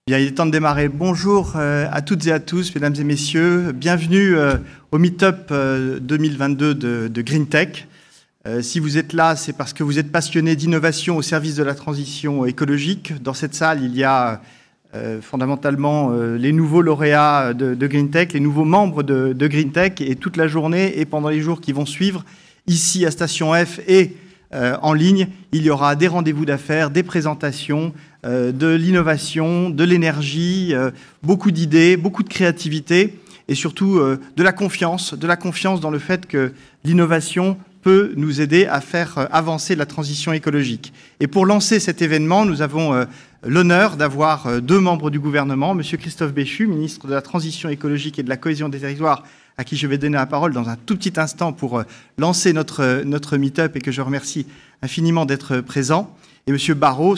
Bien, il est temps de démarrer. Bonjour à toutes et à tous, mesdames et messieurs. Bienvenue au Meetup 2022 de GreenTech. Si vous êtes là, c'est parce que vous êtes passionnés d'innovation au service de la transition écologique. Dans cette salle, il y a fondamentalement les nouveaux lauréats de GreenTech, les nouveaux membres de GreenTech. Et toute la journée et pendant les jours qui vont suivre, ici à Station F et en ligne, il y aura des rendez-vous d'affaires, des présentations, de l'innovation, de l'énergie, beaucoup d'idées, beaucoup de créativité et surtout de la confiance dans le fait que l'innovation peut nous aider à faire avancer la transition écologique. Et pour lancer cet événement, nous avons l'honneur d'avoir deux membres du gouvernement, Monsieur Christophe Béchu, ministre de la Transition écologique et de la Cohésion des territoires, à qui je vais donner la parole dans un tout petit instant pour lancer notre meet-up et que je remercie infiniment d'être présent. Et M. Barrot,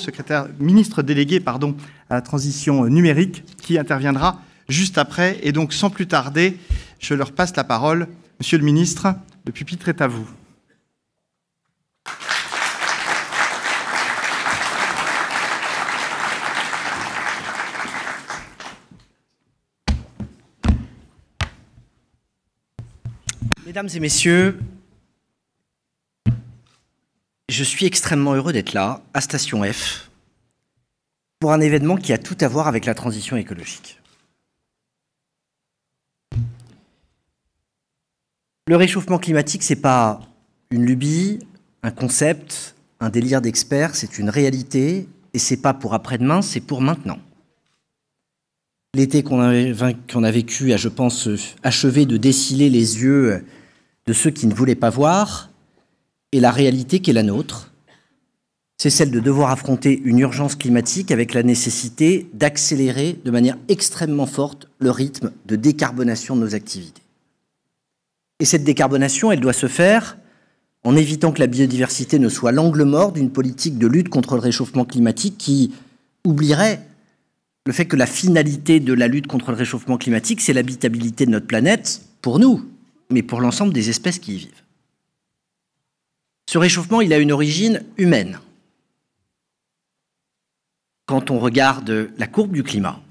ministre délégué à la transition numérique, qui interviendra juste après. Et donc, sans plus tarder, je leur passe la parole. Monsieur le ministre, le pupitre est à vous. Mesdames et messieurs, je suis extrêmement heureux d'être là, à Station F, pour un événement qui a tout à voir avec la transition écologique. Le réchauffement climatique, ce n'est pas une lubie, un concept, un délire d'experts, c'est une réalité, et ce n'est pas pour après-demain, c'est pour maintenant. L'été qu'on a vécu a, je pense, achevé de dessiller les yeux de ceux qui ne voulaient pas voir, et la réalité qui est la nôtre, c'est celle de devoir affronter une urgence climatique avec la nécessité d'accélérer de manière extrêmement forte le rythme de décarbonation de nos activités. Et cette décarbonation, elle doit se faire en évitant que la biodiversité ne soit l'angle mort d'une politique de lutte contre le réchauffement climatique qui oublierait le fait que la finalité de la lutte contre le réchauffement climatique, c'est l'habitabilité de notre planète pour nous, mais pour l'ensemble des espèces qui y vivent. Ce réchauffement, il a une origine humaine. Quand on regarde la courbe du climat,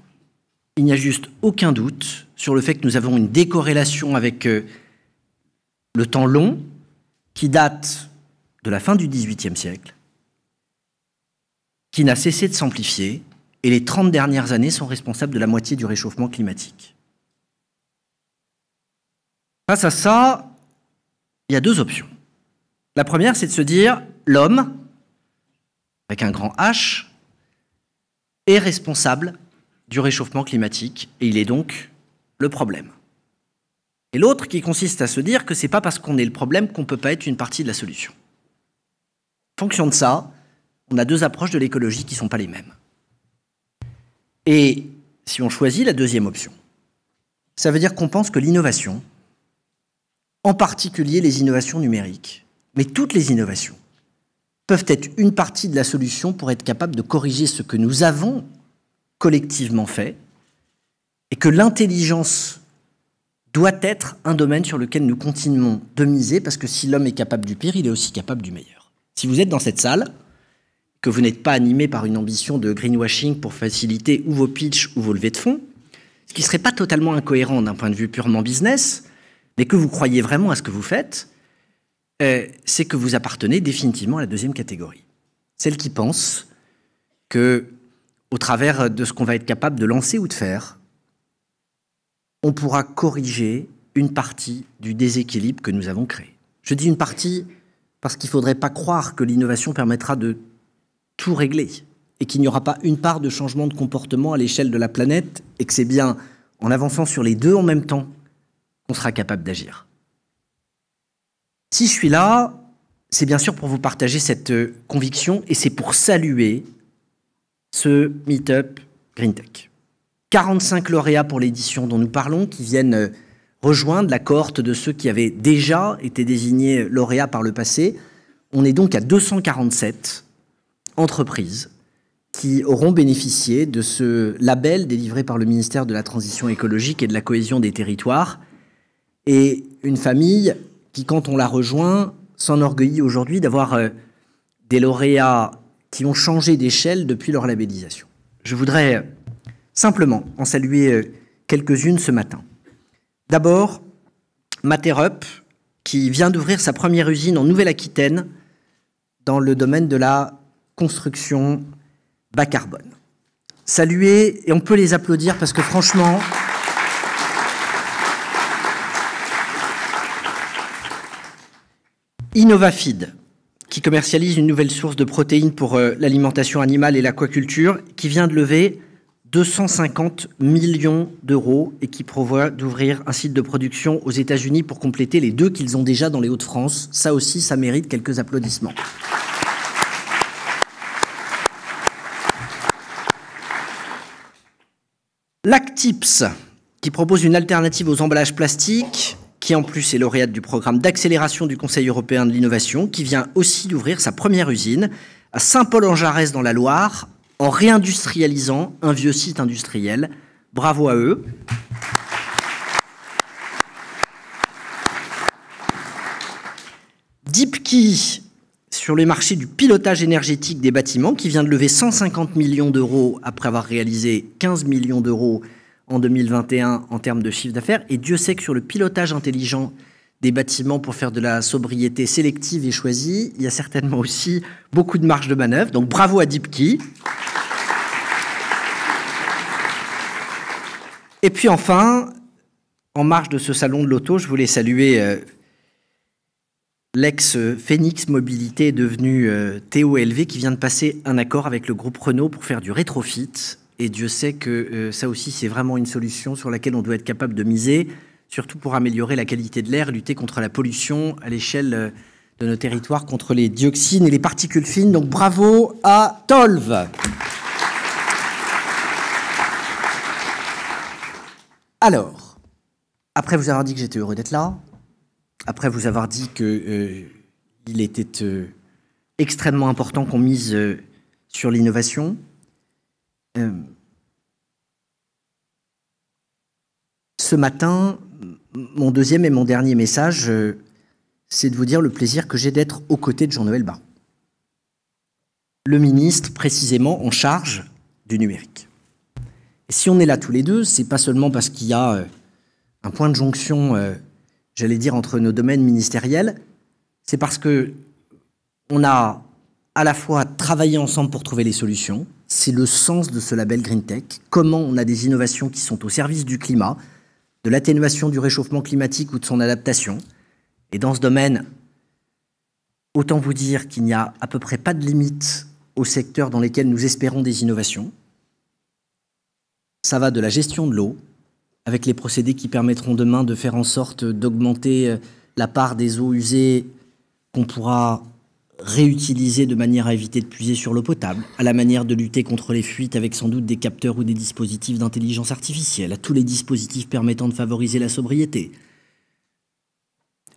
il n'y a juste aucun doute sur le fait que nous avons une décorrélation avec le temps long qui date de la fin du XVIIIe siècle, qui n'a cessé de s'amplifier, et les 30 dernières années sont responsables de la moitié du réchauffement climatique. Face à ça, il y a deux options. La première, c'est de se dire l'homme, avec un grand H, est responsable du réchauffement climatique et il est donc le problème. Et l'autre qui consiste à se dire que ce n'est pas parce qu'on est le problème qu'on ne peut pas être une partie de la solution. En fonction de ça, on a deux approches de l'écologie qui ne sont pas les mêmes. Et si on choisit la deuxième option, ça veut dire qu'on pense que l'innovation, en particulier les innovations numériques, mais toutes les innovations, peuvent être une partie de la solution pour être capable de corriger ce que nous avons collectivement fait et que l'intelligence doit être un domaine sur lequel nous continuons de miser parce que si l'homme est capable du pire, il est aussi capable du meilleur. Si vous êtes dans cette salle, que vous n'êtes pas animé par une ambition de greenwashing pour faciliter ou vos pitchs ou vos levées de fonds, ce qui ne serait pas totalement incohérent d'un point de vue purement business, mais que vous croyez vraiment à ce que vous faites, c'est que vous appartenez définitivement à la deuxième catégorie. Celle qui pense que, au travers de ce qu'on va être capable de lancer ou de faire, on pourra corriger une partie du déséquilibre que nous avons créé. Je dis une partie parce qu'il ne faudrait pas croire que l'innovation permettra de tout régler et qu'il n'y aura pas une part de changement de comportement à l'échelle de la planète et que c'est bien en avançant sur les deux en même temps qu'on sera capable d'agir. Si je suis là, c'est bien sûr pour vous partager cette conviction et c'est pour saluer ce Meetup GreenTech. 45 lauréats pour l'édition dont nous parlons qui viennent rejoindre la cohorte de ceux qui avaient déjà été désignés lauréats par le passé. On est donc à 247 entreprises qui auront bénéficié de ce label délivré par le ministère de la Transition écologique et de la Cohésion des territoires. Et une famille qui, quand on la rejoint, s'enorgueillit aujourd'hui d'avoir des lauréats qui ont changé d'échelle depuis leur labellisation. Je voudrais simplement en saluer quelques-unes ce matin. D'abord, Materup, qui vient d'ouvrir sa première usine en Nouvelle-Aquitaine dans le domaine de la construction bas carbone. Saluer, et on peut les applaudir parce que franchement, Innovafeed, qui commercialise une nouvelle source de protéines pour l'alimentation animale et l'aquaculture, qui vient de lever 250 millions d'euros et qui prévoit d'ouvrir un site de production aux États-Unis pour compléter les 2 qu'ils ont déjà dans les Hauts-de-France. Ça aussi, ça mérite quelques applaudissements. Lactips, qui propose une alternative aux emballages plastiques, qui en plus est lauréate du programme d'accélération du Conseil européen de l'innovation, qui vient aussi d'ouvrir sa première usine à Saint-Paul-en-Jarez dans la Loire, en réindustrialisant un vieux site industriel. Bravo à eux. Deepkey, sur les marchés du pilotage énergétique des bâtiments, qui vient de lever 150 millions d'euros après avoir réalisé 15 millions d'euros en 2021 en termes de chiffre d'affaires. Et Dieu sait que sur le pilotage intelligent des bâtiments pour faire de la sobriété sélective et choisie, il y a certainement aussi beaucoup de marge de manœuvre. Donc bravo à Deepkey. Et puis enfin, en marge de ce salon de l'auto, je voulais saluer l'ex-Phoenix Mobilité devenu TOLV qui vient de passer un accord avec le groupe Renault pour faire du rétrofit. Et Dieu sait que ça aussi, c'est vraiment une solution sur laquelle on doit être capable de miser, surtout pour améliorer la qualité de l'air, lutter contre la pollution à l'échelle de nos territoires, contre les dioxines et les particules fines. Donc bravo à TOLV. Alors, après vous avoir dit que j'étais heureux d'être là, après vous avoir dit qu'il était extrêmement important qu'on mise sur l'innovation, ce matin, mon deuxième et mon dernier message, c'est de vous dire le plaisir que j'ai d'être aux côtés de Jean-Noël Barrot, le ministre précisément en charge du numérique. Et si on est là tous les deux, c'est pas seulement parce qu'il y a un point de jonction, j'allais dire, entre nos domaines ministériels, c'est parce que on a à la fois travaillé ensemble pour trouver les solutions. C'est le sens de ce label GreenTech. Comment on a des innovations qui sont au service du climat, de l'atténuation du réchauffement climatique ou de son adaptation. Et dans ce domaine, autant vous dire qu'il n'y a à peu près pas de limite aux secteurs dans lesquels nous espérons des innovations. Ça va de la gestion de l'eau, avec les procédés qui permettront demain de faire en sorte d'augmenter la part des eaux usées qu'on pourra réutiliser de manière à éviter de puiser sur l'eau potable, à la manière de lutter contre les fuites avec sans doute des capteurs ou des dispositifs d'intelligence artificielle, à tous les dispositifs permettant de favoriser la sobriété.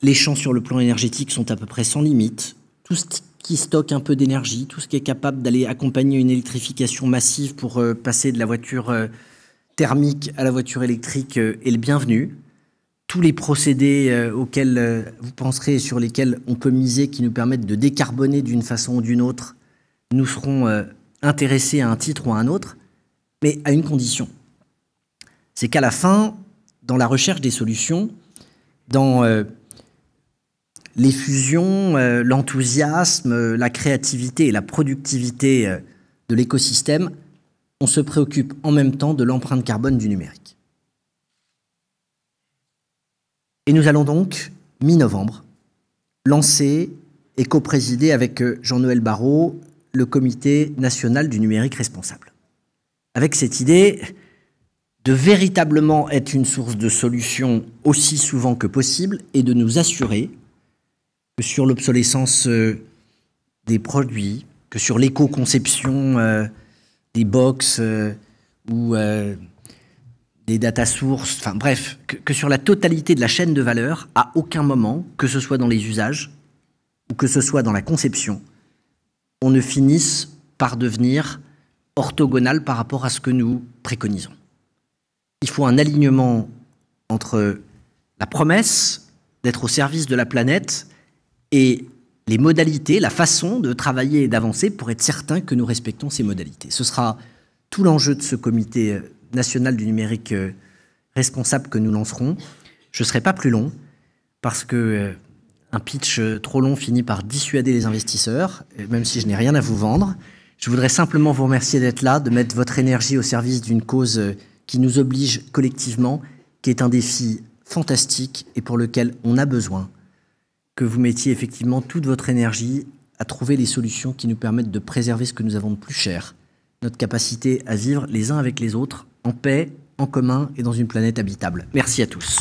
Les champs sur le plan énergétique sont à peu près sans limite. Tout ce qui stocke un peu d'énergie, tout ce qui est capable d'aller accompagner une électrification massive pour passer de la voiture thermique à la voiture électrique est le bienvenu. Tous les procédés auxquels vous penserez et sur lesquels on peut miser, qui nous permettent de décarboner d'une façon ou d'une autre, nous serons intéressés à un titre ou à un autre, mais à une condition. C'est qu'à la fin, dans la recherche des solutions, dans l'effusion, l'enthousiasme, la créativité et la productivité de l'écosystème, on se préoccupe en même temps de l'empreinte carbone du numérique. Et nous allons donc, mi-novembre, lancer et coprésider avec Jean-Noël Barrot le Comité national du numérique responsable. Avec cette idée de véritablement être une source de solutions aussi souvent que possible et de nous assurer que sur l'obsolescence des produits, que sur l'éco-conception des box ou des data sources, enfin bref, que sur la totalité de la chaîne de valeur, à aucun moment, que ce soit dans les usages ou que ce soit dans la conception, on ne finisse par devenir orthogonal par rapport à ce que nous préconisons. Il faut un alignement entre la promesse d'être au service de la planète et les modalités, la façon de travailler et d'avancer pour être certain que nous respectons ces modalités. Ce sera tout l'enjeu de ce comité national du numérique responsable que nous lancerons. Je ne serai pas plus long, parce que un pitch trop long finit par dissuader les investisseurs, même si je n'ai rien à vous vendre. Je voudrais simplement vous remercier d'être là, de mettre votre énergie au service d'une cause qui nous oblige collectivement, qui est un défi fantastique et pour lequel on a besoin que vous mettiez effectivement toute votre énergie à trouver les solutions qui nous permettent de préserver ce que nous avons de plus cher, notre capacité à vivre les uns avec les autres, en paix, en commun et dans une planète habitable. Merci à tous.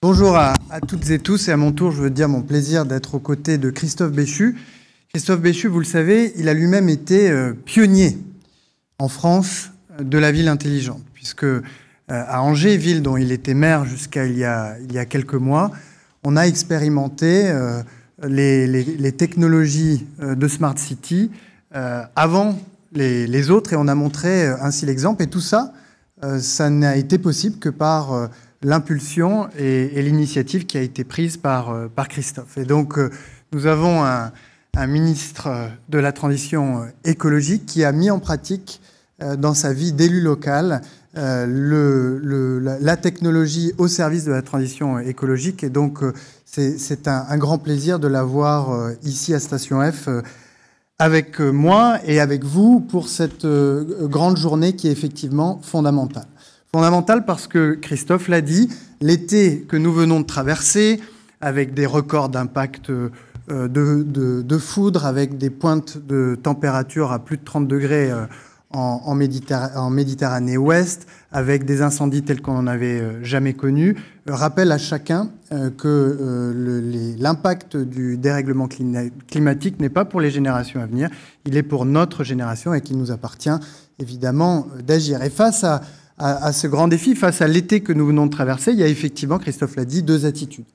Bonjour à toutes et tous, et à mon tour, je veux dire mon plaisir d'être aux côtés de Christophe Béchu. Christophe Béchu, vous le savez, il a lui-même été pionnier en France de la ville intelligente, puisque à Angers, ville dont il était maire jusqu'à il y a quelques mois, on a expérimenté les technologies de Smart City avant les autres, et on a montré ainsi l'exemple. Et tout ça, ça n'a été possible que par l'impulsion et l'initiative qui a été prise par Christophe. Et donc, nous avons un ministre de la transition écologique qui a mis en pratique dans sa vie d'élu local la technologie au service de la transition écologique. Et donc, c'est un grand plaisir de l'avoir ici à Station F avec moi et avec vous pour cette grande journée qui est effectivement fondamentale. Fondamentale parce que, Christophe l'a dit, l'été que nous venons de traverser, avec des records d'impact de foudre, avec des pointes de température à plus de 30 degrés en Méditerranée ouest, avec des incendies tels qu'on n'en avait jamais connus, rappelle à chacun que l'impact du dérèglement climatique n'est pas pour les générations à venir, il est pour notre génération et qu'il nous appartient évidemment d'agir. Et face à ce grand défi, face à l'été que nous venons de traverser, il y a effectivement, Christophe l'a dit, deux attitudes.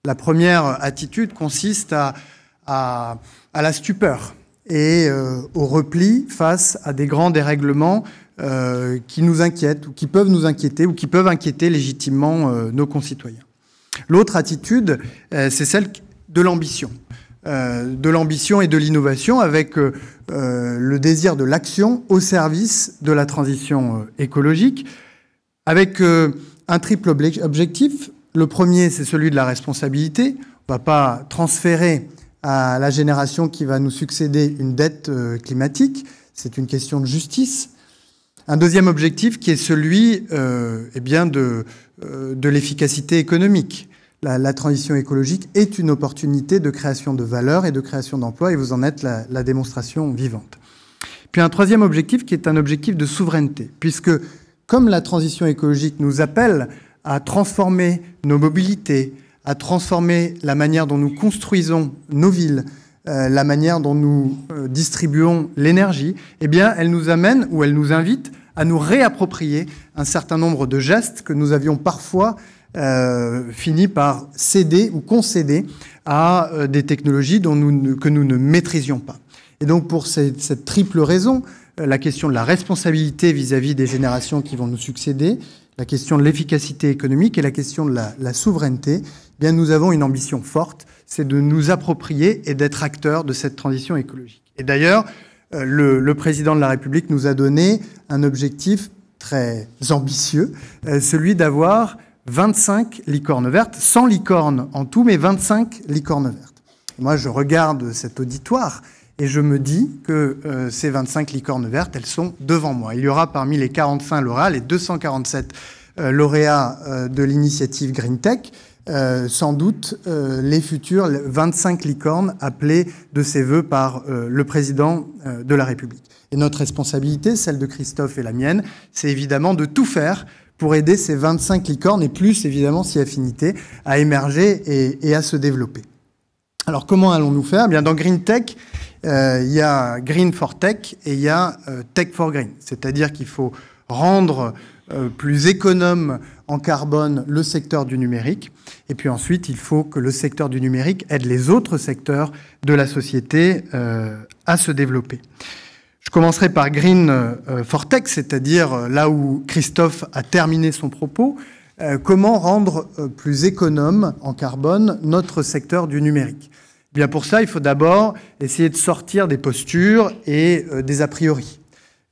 La première attitude consiste à la stupeur et au repli face à des grands dérèglements qui nous inquiètent ou qui peuvent nous inquiéter ou qui peuvent inquiéter légitimement nos concitoyens. L'autre attitude, c'est celle de l'ambition. Et de l'innovation avec le désir de l'action au service de la transition écologique, avec un triple objectif. Le premier, c'est celui de la responsabilité. On ne va pas transférer à la génération qui va nous succéder une dette climatique. C'est une question de justice. Un deuxième objectif qui est celui de l'efficacité économique. La transition écologique est une opportunité de création de valeur et de création d'emplois, et vous en êtes la démonstration vivante. Puis un troisième objectif qui est un objectif de souveraineté, puisque comme la transition écologique nous appelle à transformer nos mobilités, à transformer la manière dont nous construisons nos villes, la manière dont nous distribuons l'énergie, eh bien, elle nous amène ou elle nous invite à nous réapproprier un certain nombre de gestes que nous avions parfois fini par céder ou concéder à des technologies que nous ne maîtrisions pas. Et donc pour cette triple raison, la question de la responsabilité vis-à-vis des générations qui vont nous succéder, la question de l'efficacité économique et la question de la souveraineté, eh bien nous avons une ambition forte, c'est de nous approprier et d'être acteurs de cette transition écologique. Et d'ailleurs, le président de la République nous a donné un objectif très ambitieux, celui d'avoir 25 licornes vertes, 100 licornes en tout, mais 25 licornes vertes. Et moi, je regarde cet auditoire et je me dis que ces 25 licornes vertes, elles sont devant moi. Il y aura parmi les 45 lauréats, les 247 lauréats de l'initiative GreenTech, sans doute les futurs 25 licornes appelées de ses voeux par le président de la République. Et notre responsabilité, celle de Christophe et la mienne, c'est évidemment de tout faire pour aider ces 25 licornes, et plus évidemment si affinité, à émerger et à se développer. Alors comment allons-nous faire ? Eh bien, dans GreenTech, il y a Green for Tech et il y a Tech for Green. C'est-à-dire qu'il faut rendre plus économe en carbone le secteur du numérique. Et puis ensuite, il faut que le secteur du numérique aide les autres secteurs de la société à se développer. Je commencerai par Green for Tech, c'est-à-dire là où Christophe a terminé son propos, comment rendre plus économe en carbone notre secteur du numérique. Bien pour ça, il faut d'abord essayer de sortir des postures et des a priori.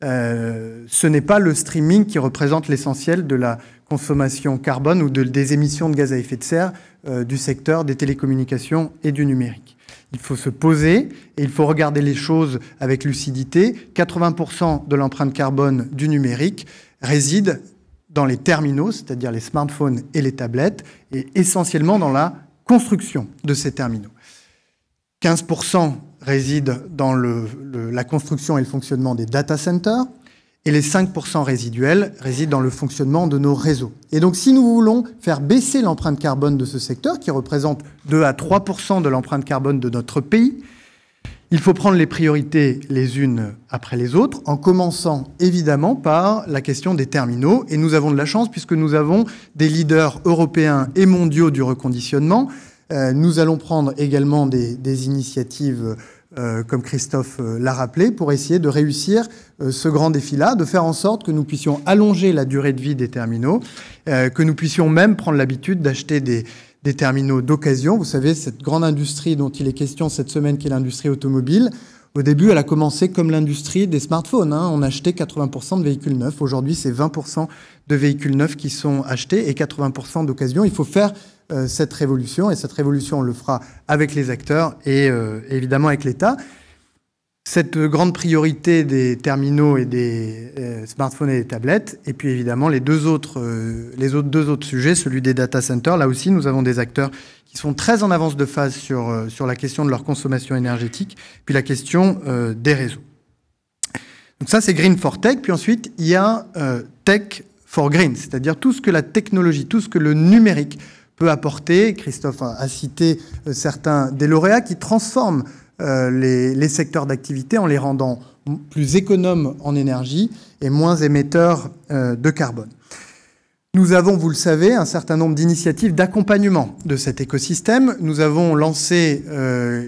Ce n'est pas le streaming qui représente l'essentiel de la consommation carbone ou des émissions de gaz à effet de serre du secteur des télécommunications et du numérique. Il faut se poser et il faut regarder les choses avec lucidité. 80% de l'empreinte carbone du numérique réside dans les terminaux, c'est-à-dire les smartphones et les tablettes, et essentiellement dans la construction de ces terminaux. 15% résident dans la construction et le fonctionnement des data centers, et les 5% résiduels résident dans le fonctionnement de nos réseaux. Et donc, si nous voulons faire baisser l'empreinte carbone de ce secteur, qui représente 2 à 3% de l'empreinte carbone de notre pays, il faut prendre les priorités les unes après les autres, en commençant évidemment par la question des terminaux. Et nous avons de la chance, puisque nous avons des leaders européens et mondiaux du reconditionnement. Nous allons prendre également des initiatives comme Christophe l'a rappelé, pour essayer de réussir ce grand défi-là, de faire en sorte que nous puissions allonger la durée de vie des terminaux, que nous puissions même prendre l'habitude d'acheter des terminaux d'occasion. Vous savez, cette grande industrie dont il est question cette semaine, qui est l'industrie automobile, au début, elle a commencé comme l'industrie des smartphones. On achetait 80% de véhicules neufs. Aujourd'hui, c'est 20% de véhicules neufs qui sont achetés et 80% d'occasion. Il faut faire cette révolution, et cette révolution, on le fera avec les acteurs et évidemment avec l'État. Cette grande priorité des terminaux et des smartphones et des tablettes, et puis évidemment les deux autres sujets, celui des data centers. Là aussi, nous avons des acteurs qui sont très en avance de phase sur la question de leur consommation énergétique, puis la question des réseaux. Donc ça, c'est Green for Tech. Puis ensuite, il y a Tech for Green, c'est-à-dire tout ce que la technologie, tout ce que le numérique peut apporter. Christophe a cité certains des lauréats qui transforment les secteurs d'activité en les rendant plus économes en énergie et moins émetteurs de carbone. Nous avons, vous le savez, un certain nombre d'initiatives d'accompagnement de cet écosystème. Nous avons lancé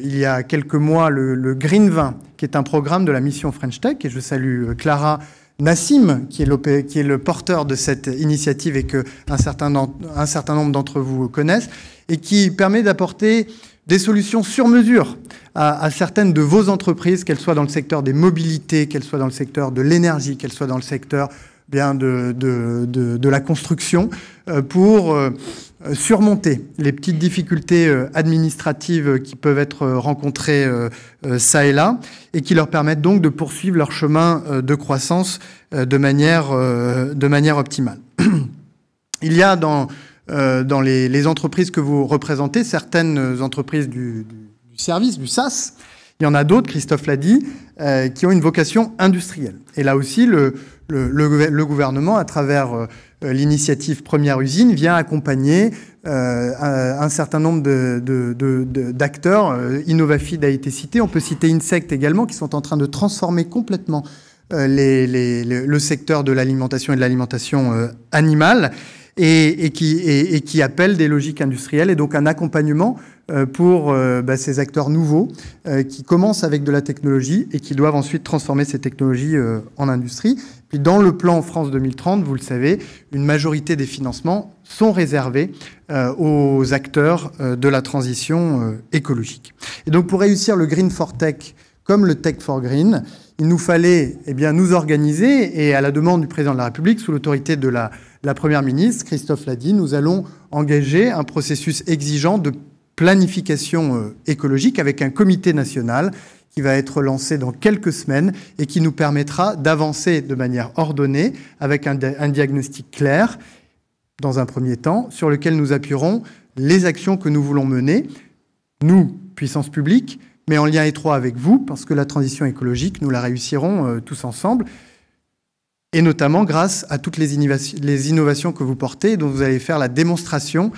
il y a quelques mois le Green 20, qui est un programme de la mission French Tech, et je salue Clara Nassim, qui est le porteur de cette initiative et qu'un certain nombre d'entre vous connaissent, et qui permet d'apporter des solutions sur mesure à certaines de vos entreprises, qu'elles soient dans le secteur des mobilités, qu'elles soient dans le secteur de l'énergie, qu'elles soient dans le secteur de la construction, pour surmonter les petites difficultés administratives qui peuvent être rencontrées ça et là, et qui leur permettent donc de poursuivre leur chemin de croissance de manière optimale. Il y a dans les entreprises que vous représentez, certaines entreprises du service, du SaaS. Il y en a d'autres, Christophe l'a dit, qui ont une vocation industrielle. Et là aussi, le gouvernement, à travers l'initiative Première Usine, vient accompagner un certain nombre d'acteurs. Innovafeed a été cité. On peut citer Insect également, qui sont en train de transformer complètement le secteur de l'alimentation et de l'alimentation animale, et qui appellent des logiques industrielles, et donc un accompagnement pour ces acteurs nouveaux qui commencent avec de la technologie et qui doivent ensuite transformer ces technologies en industrie. Puis dans le plan France 2030, vous le savez, une majorité des financements sont réservés aux acteurs de la transition écologique. Et donc pour réussir le Green for Tech comme le Tech for Green, il nous fallait nous organiser, et à la demande du président de la République, sous l'autorité de la Première ministre, Christophe l'a dit, nous allons engager un processus exigeant de planification écologique avec un comité national qui va être lancé dans quelques semaines et qui nous permettra d'avancer de manière ordonnée avec un diagnostic clair, dans un premier temps, sur lequel nous appuierons les actions que nous voulons mener, nous, puissance publique, mais en lien étroit avec vous, parce que la transition écologique, nous la réussirons tous ensemble, et notamment grâce à toutes les innovations que vous portez, dont vous allez faire la démonstration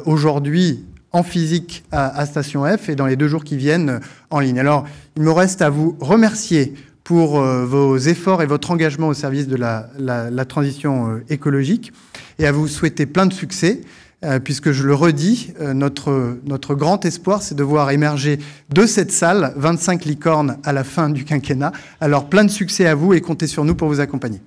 aujourd'hui en physique à Station F et dans les 2 jours qui viennent en ligne. Alors, il me reste à vous remercier pour vos efforts et votre engagement au service de la transition écologique, et à vous souhaiter plein de succès. puisque je le redis, notre grand espoir, c'est de voir émerger de cette salle 25 licornes à la fin du quinquennat. Alors plein de succès à vous et comptez sur nous pour vous accompagner.